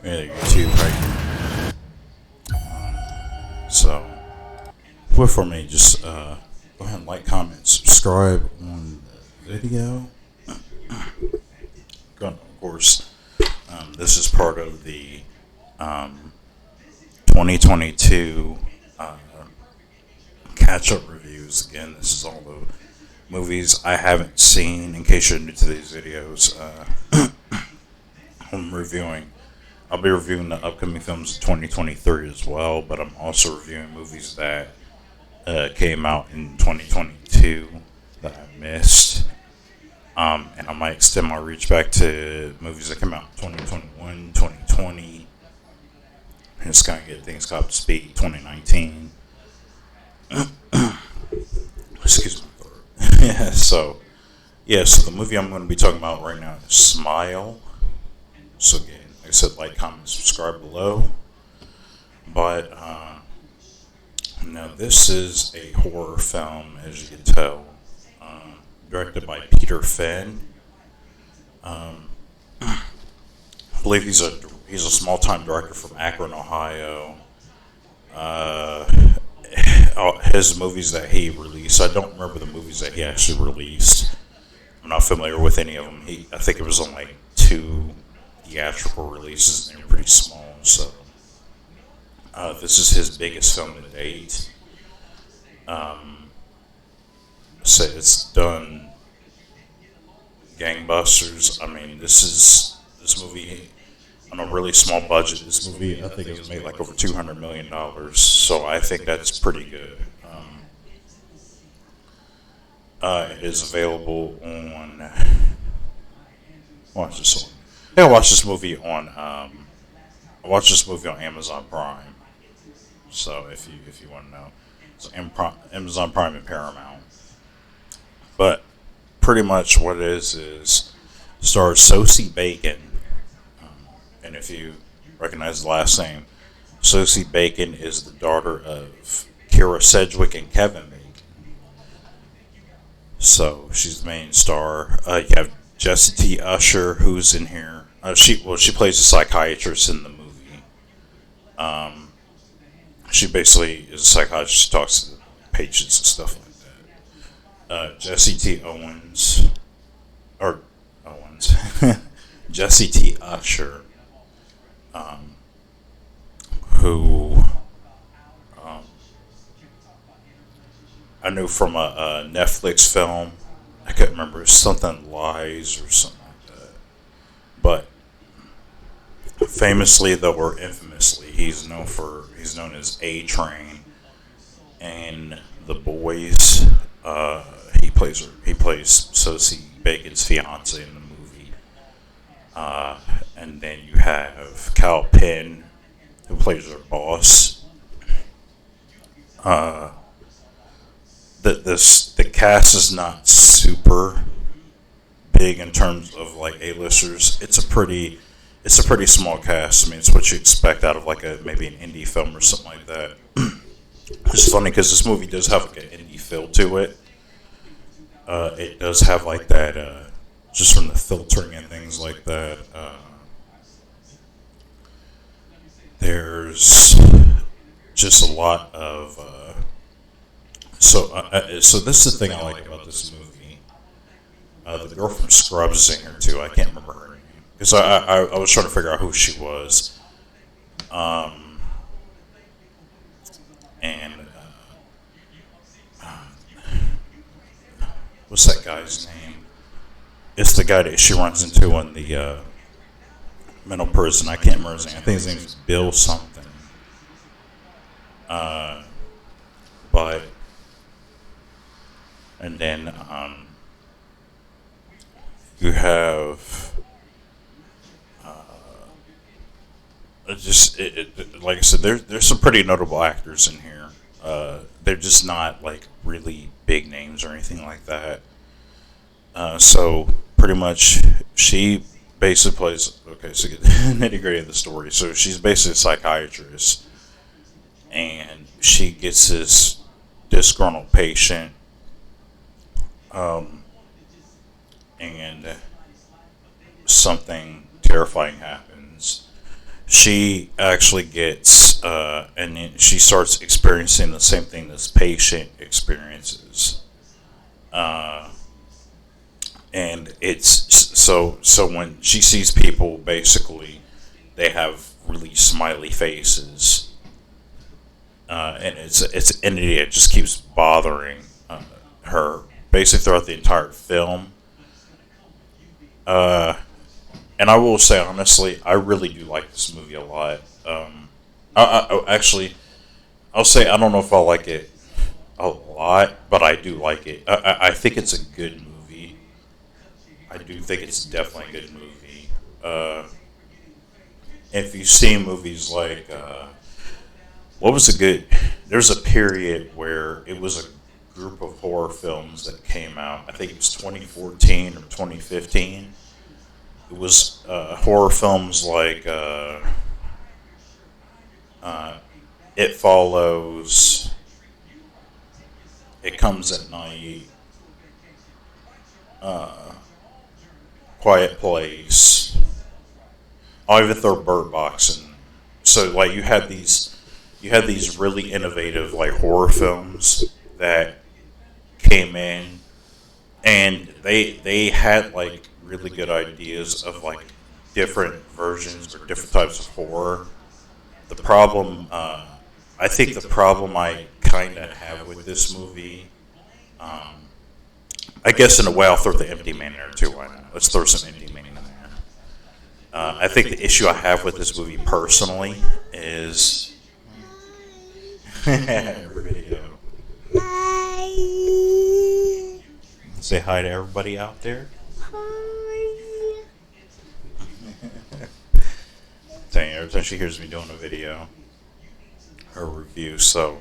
Yeah, YouTube right. So, before me, just go ahead and like, comment, subscribe on the video. Of course, this is part of the um, 2022 uh, catch-up reviews. Again, this is all the movies I haven't seen. In case you're new to these videos, I'm reviewing. I'll be reviewing the upcoming films of 2023 as well, but I'm also reviewing movies that came out in 2022 that I missed. And I might extend my reach back to movies that came out in 2021, 2020. And just kind of get things caught up to speed. 2019. Excuse me. So the movie I'm going to be talking about right now is Smile. So again, like I said, like, comment, subscribe below. But now this is a horror film, as you can tell, directed by Peter Finn. I believe he's a small time director from Akron, Ohio. His movies that he released, I don't remember the movies that he actually released. I'm not familiar with any of them. I think it was on like 2 theatrical releases, and they're pretty small. So this is his biggest film to date. So it's done gangbusters. I mean, this movie on a really small budget. This movie, I think, it was made like over $200 million. So I think that's pretty good. It is available on. Watch this one. Yeah, I watched this movie on. I watched this movie on Amazon Prime. So if you want to know, it's Amazon Prime and Paramount. But pretty much what it is stars Sosie Bacon, and if you recognize the last name, Sosie Bacon is the daughter of Kira Sedgwick and Kevin Bacon. So she's the main star. You have Jessie T. Usher, who's in here. She plays a psychiatrist in the movie. She basically is a psychiatrist. She talks to patients and stuff like that. Jesse T. Owens, Jessie T. Usher, who I knew from a Netflix film. I can't remember, something Lies or something like that. But famously, though, or infamously, he's known as A Train and The Boys. He plays Sosie Bacon's fiance in the movie. And then you have Kal Penn, who plays her boss. The cast is not super big in terms of like A-listers. It's a pretty small cast. I mean, it's what you expect out of like maybe an indie film or something like that. It's funny because this movie does have like an indie feel to it. It does have like that, just from the filtering and things like that. There's just a lot of. So this is the thing I like about this movie. The girl from Scrubs is in here too. I can't remember her name because I was trying to figure out who she was. And what's that guy's name? It's the guy that she runs into in the mental prison. I can't remember his name. I think his name is Bill something. But and then you have like I said, there's some pretty notable actors in here. They're just not like really big names or anything like that. So pretty much, she basically plays. Okay, so get the nitty gritty of the story. So she's basically a psychiatrist, and she gets this disgruntled patient, and something terrifying happens. she actually gets, and then she starts experiencing the same thing this patient experiences. Uh, and it's so when she sees people, basically, they have really smiley faces, and it's an entity that just keeps bothering her basically throughout the entire film. Uh, and I will say honestly, I really do like this movie a lot. Actually, I'll say I don't know if I like it a lot, but I do like it. I think it's a good movie. I do think it's definitely a good movie. If you see movies like what was a good, there's a period where it was a group of horror films that came out. I think it was 2014 or 2015. It was horror films like uh, It Follows, It Comes at Night, uh, Quiet Place. I'll even throw Bird Box in. So like you had these really innovative like horror films that came in, and they had like really good ideas of like different versions or different types of horror. The problem, I think the problem I kind of have with this movie, um, I guess in a way I'll throw the Empty Man in there too. Why not? Let's throw some Empty Man in there. I think the issue I have with this movie personally is everybody go. Say hi to everybody out there. Dang, every time she hears me doing a video, her review. So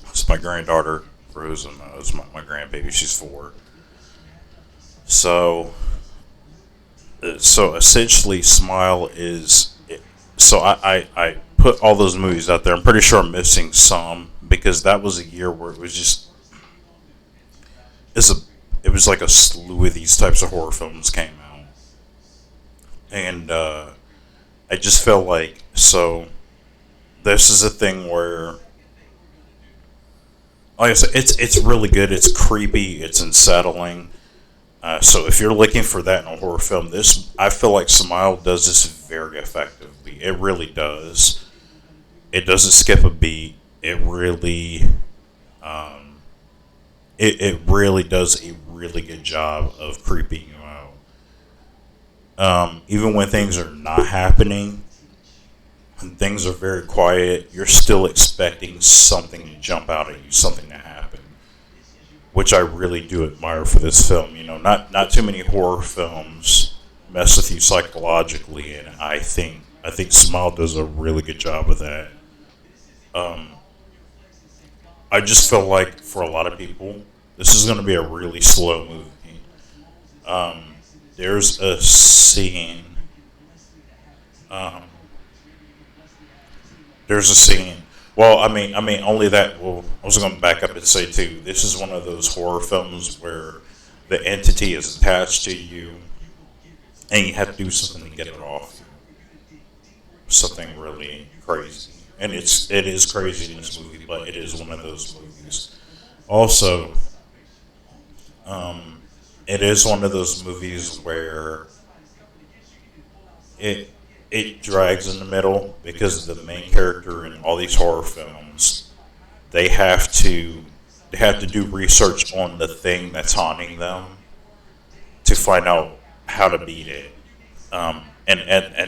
it's my granddaughter, for who's knows, my grandbaby. She's 4. So essentially, Smile is. So I put all those movies out there. I'm pretty sure I'm missing some because that was a year where it was just it was like a slew of these types of horror films came out, and I just felt like so. This is a thing where, like I said, it's really good. It's creepy. It's unsettling. So if you're looking for that in a horror film, this I feel like Smile does this very effectively. It really does. It doesn't skip a beat. It really, um, it really does a really good job of creeping you out. Even when things are not happening, when things are very quiet, you're still expecting something to jump out at you, something to happen, which I really do admire for this film. You know, not too many horror films mess with you psychologically, and I think Smile does a really good job of that. Um, I just feel like for a lot of people, this is going to be a really slow movie. Um, there's a scene. Um, there's a scene. Well, I mean, only that. Well, I was going to back up and say too. This is one of those horror films where the entity is attached to you, and you have to do something to get it off. Something really crazy, and it is crazy in this movie, but it is one of those movies. Also, um, it is one of those movies where it it drags in the middle because the main character in all these horror films they have to they have to do research on the thing that's haunting them to find out how to beat it. And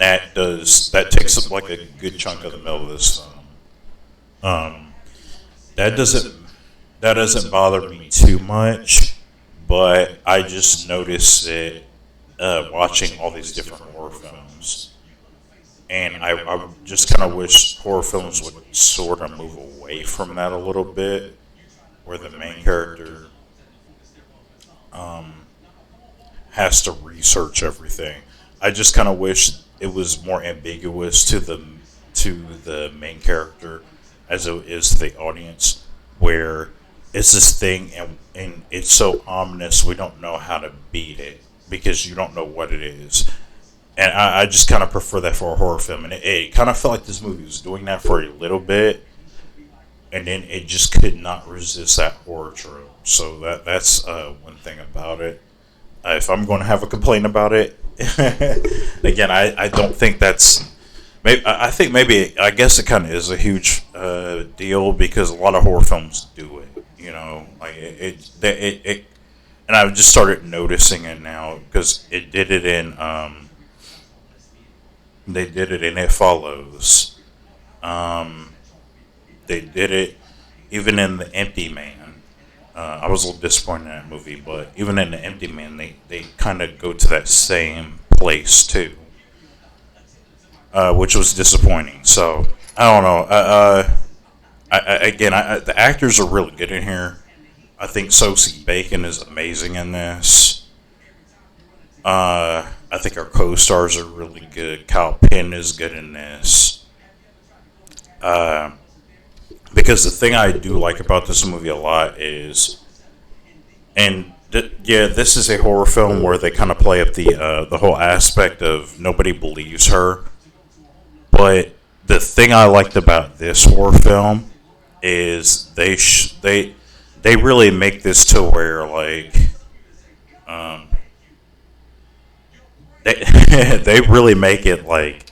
that takes up like a good chunk of the middle of this film. Um, that doesn't bother me too much, but I just noticed it watching all these different horror films, and I just kind of wish horror films would sort of move away from that a little bit, where the main character um, has to research everything. I just kind of wish it was more ambiguous to the main character as it is to the audience, where it's this thing and it's so ominous we don't know how to beat it because you don't know what it is, and I just kind of prefer that for a horror film. And it kind of felt like this movie was doing that for a little bit, and then it just could not resist that horror trope. So that's one thing about it. If I'm going to have a complaint about it, again, I don't think that's. Maybe, I think maybe I guess it kind of is a huge deal because a lot of horror films do it. You know, like it and I've just started noticing it now because it did it in they did it in It Follows. Um, they did it even in The Empty Man. I was a little disappointed in that movie, but even in The Empty Man, they kind of go to that same place too, which was disappointing. So I don't know. Again, the actors are really good in here. I think Sosie Bacon is amazing in this. I think our co-stars are really good. Kyle Penn is good in this. Uh, because the thing I do like about this movie a lot is, and yeah, this is a horror film where they kind of play up the whole aspect of nobody believes her. But the thing I liked about this horror film is they really make this to where like um, they they really make it like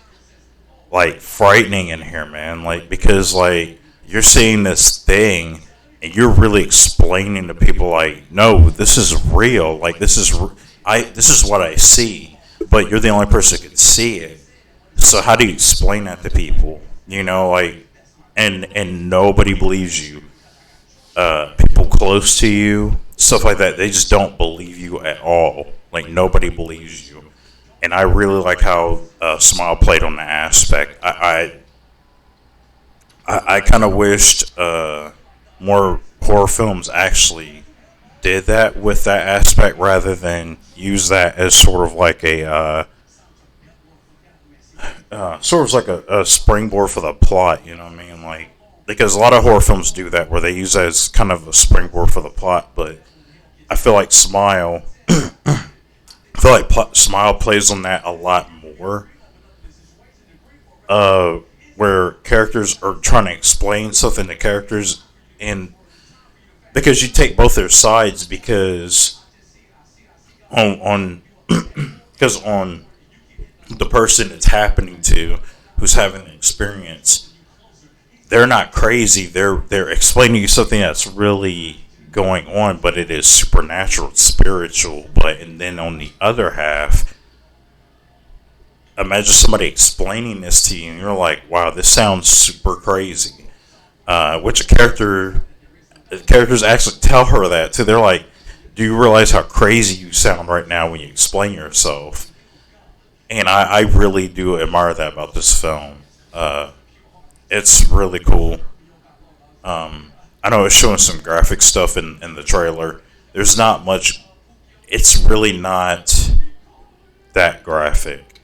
frightening in here, man. Like because like you're seeing this thing and you're really explaining to people like, no, this is real. Like this is what I see, but you're the only person who can see it. So how do you explain that to people? You know, like and nobody believes you. People close to you, stuff like that, they just don't believe you at all. Like nobody believes you, and I really like how Smile played on that aspect. I kind of wished more horror films actually did that with that aspect rather than use that as sort of like a sort of like a springboard for the plot. You know what I mean? Like because a lot of horror films do that where they use that as kind of a springboard for the plot, but I feel like Smile plays on that a lot more. Where characters are trying to explain something to characters, and because you take both their sides, because on because on the person it's happening to, who's having the experience, they're not crazy. They're explaining to you something that's really going on, but it is supernatural, it's spiritual. But and then on the other half, imagine somebody explaining this to you, and you're like, "Wow, this sounds super crazy." Which characters actually tell her that too. They're like, "Do you realize how crazy you sound right now when you explain yourself?" And I really do admire that about this film. It's really cool. I know it's showing some graphic stuff in the trailer. There's not much. It's really not that graphic.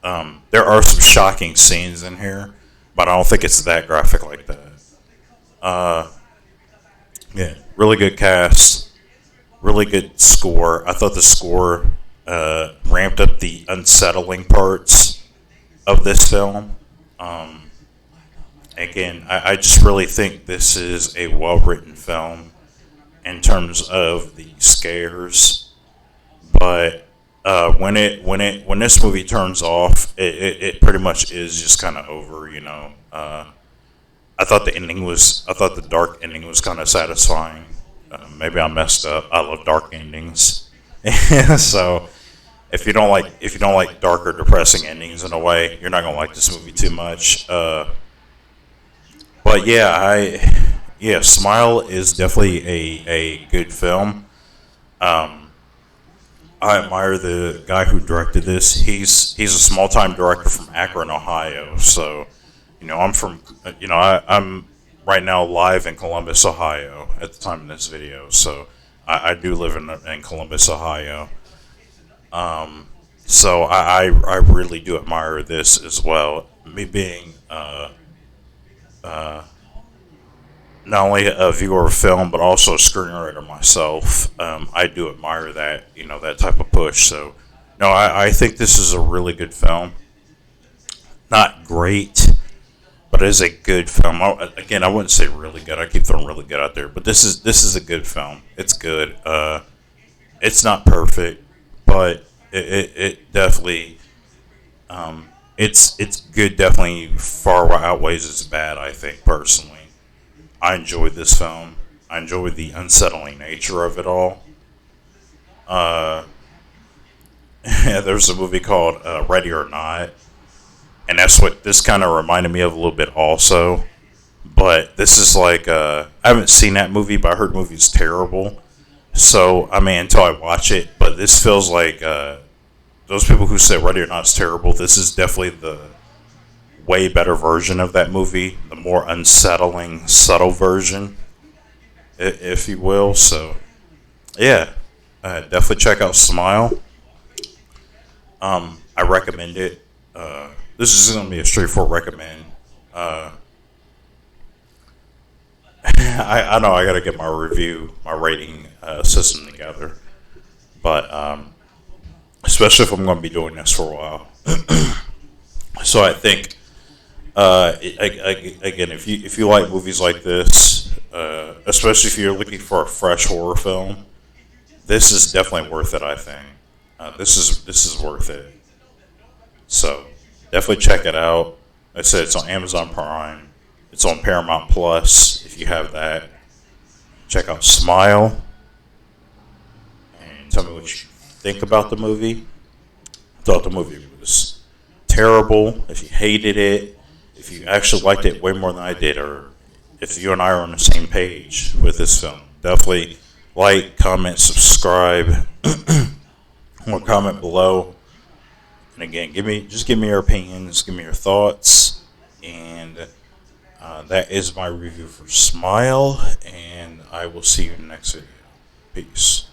There are some shocking scenes in here, but I don't think it's that graphic like that. Uh, yeah, really good cast, really good score. I thought the score ramped up the unsettling parts of this film. Um, Again, I just really think this is a well written film in terms of the scares. But when this movie turns off, it pretty much is just kind of over. You know, I thought the dark ending was kind of satisfying. Maybe I messed up. I love dark endings, so if you don't like dark or depressing endings in a way, you're not gonna like this movie too much. But yeah, Smile is definitely a good film. Um, I admire the guy who directed this. He's a small time director from Akron, Ohio. So, you know, I'm right now live in Columbus, Ohio at the time of this video. So I do live in Columbus, Ohio. So I really do admire this as well. Me being not only a viewer of film but also a screenwriter myself, I do admire that, you know, that type of push. So No, I think this is a really good film. Not great, but it is a good film. Again, I wouldn't say really good. I keep throwing really good out there, but this is a good film. It's good. It's not perfect, but it definitely it's good. Definitely far outweighs its bad. I think personally, I enjoyed this film. I enjoyed the unsettling nature of it all. Uh, yeah, there's a movie called Ready or Not, and that's what this kind of reminded me of a little bit also. But this is like I haven't seen that movie, but I heard the movie's terrible. So I mean, until I watch it, but this feels like those people who said Ready or Not is terrible. This is definitely the way better version of that movie, the more unsettling, subtle version, if you will. So yeah, definitely check out Smile. I recommend it. This is going to be a straightforward recommend. Uh, I know I got to get my review, my rating system together, but especially if I'm going to be doing this for a while. So I think again, if you like movies like this, especially if you're looking for a fresh horror film, this is definitely worth it. I think this is worth it. So definitely check it out. Like I said it's on Amazon Prime. It's on Paramount Plus. If you have that, check out Smile and tell me what you think about the movie. I thought the movie was terrible. If you hated it, if you actually liked it way more than I did, or if you and I are on the same page with this film, definitely like, comment, subscribe, or comment below. And again, give me your opinions, give me your thoughts, and that is my review for Smile. And I will see you in the next video. Peace.